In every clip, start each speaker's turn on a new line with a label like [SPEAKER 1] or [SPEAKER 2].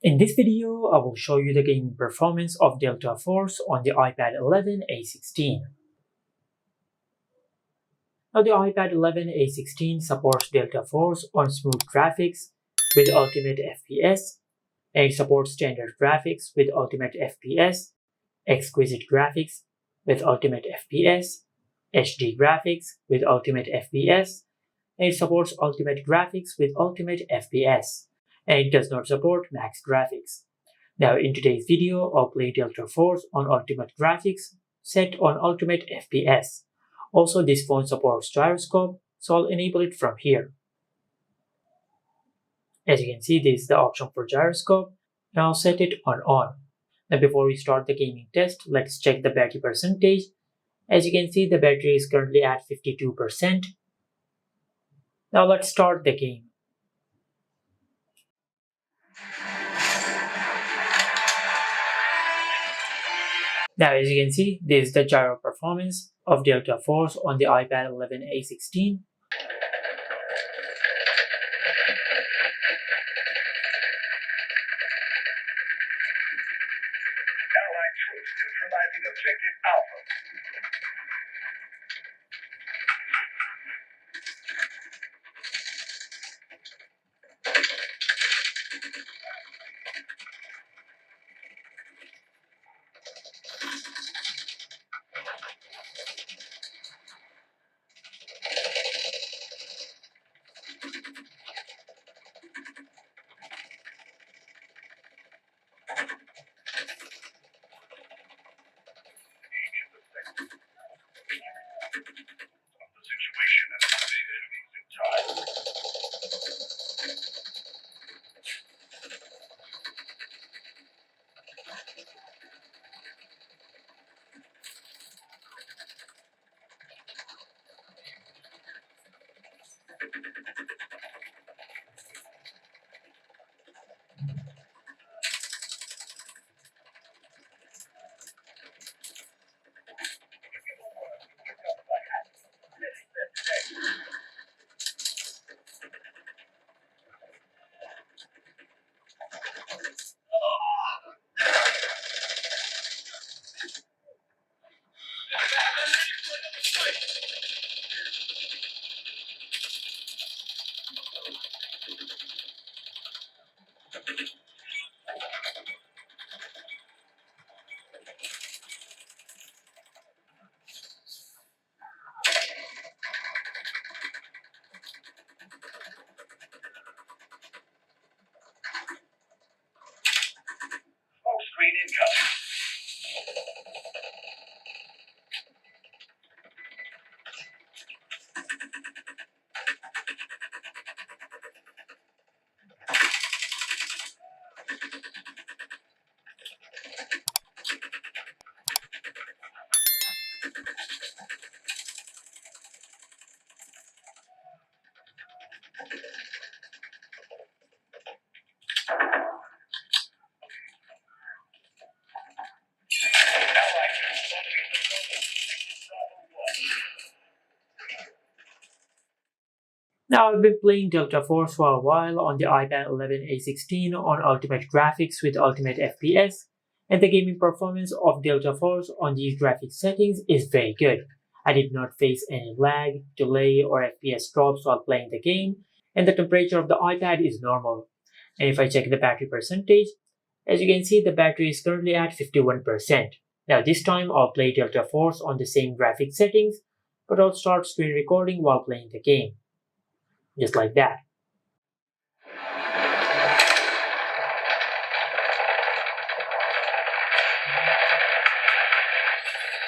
[SPEAKER 1] In this video, I will show you the gaming performance of Delta Force on the iPad 11 A16. Now the iPad 11 A16 supports Delta Force on smooth graphics with ultimate FPS, and it supports standard graphics with ultimate FPS, exquisite graphics with ultimate FPS, HD graphics with ultimate FPS, and it supports ultimate graphics with ultimate FPS, and it does not support max graphics. Now in today's video, I'll play Delta Force on ultimate graphics set on ultimate FPS. Also, this phone supports gyroscope, so I'll enable it from here. As you can see, this is the option for gyroscope, and I'll set it on on. Now before we start the gaming test, let's check the battery percentage. As you can see, the battery is currently at 52%. Now let's start the game. Now as you can see, this is the gyro performance of Delta Force on the iPad 11 A16.
[SPEAKER 2] Neutralizing objective Alpha. The situation has invaded in time. Smoke screen incoming.
[SPEAKER 1] Now I've been playing Delta Force for a while on the iPad 11 A16 on ultimate graphics with ultimate FPS, and the gaming performance of Delta Force on these graphics settings is very good. I did not face any lag, delay, or FPS drops while playing the game, and the temperature of the iPad is normal. And if I check the battery percentage, as you can see, the battery is currently at 51%. Now this time I'll play Delta Force on the same graphics settings, but I'll start screen recording while playing the game. Just like that.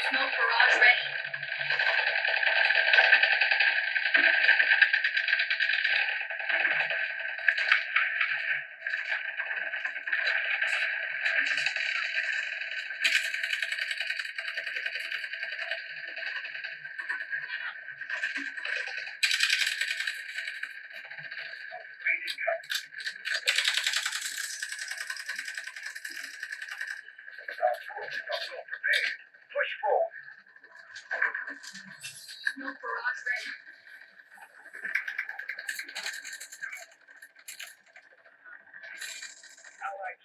[SPEAKER 3] Smoke barrage ready.
[SPEAKER 2] Screen incoming. South Forces are well prepared. Push forward.
[SPEAKER 3] Smoke barrage ready.
[SPEAKER 2] Allied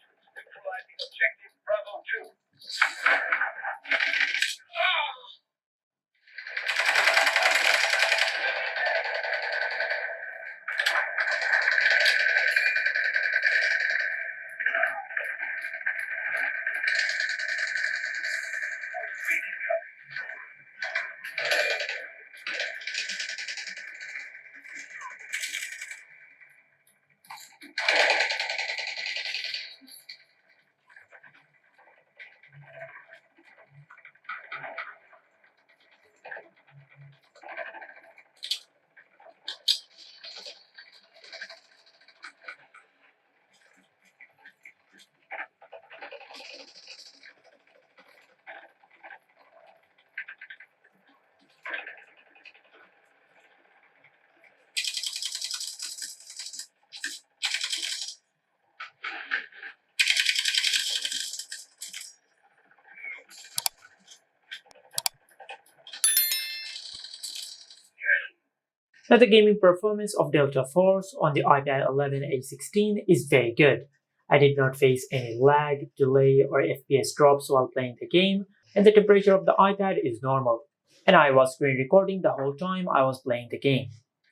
[SPEAKER 1] Now the gaming performance of Delta Force on the iPad 11 A16 is very good. I did not face any lag, delay, or FPS drops while playing the game, and the temperature of the iPad is normal. And I was screen recording the whole time I was playing the game.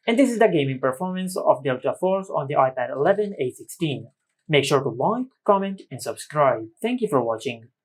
[SPEAKER 1] And this is the gaming performance of Delta Force on the iPad 11 A16. Make sure to like, comment, and subscribe. Thank you for watching.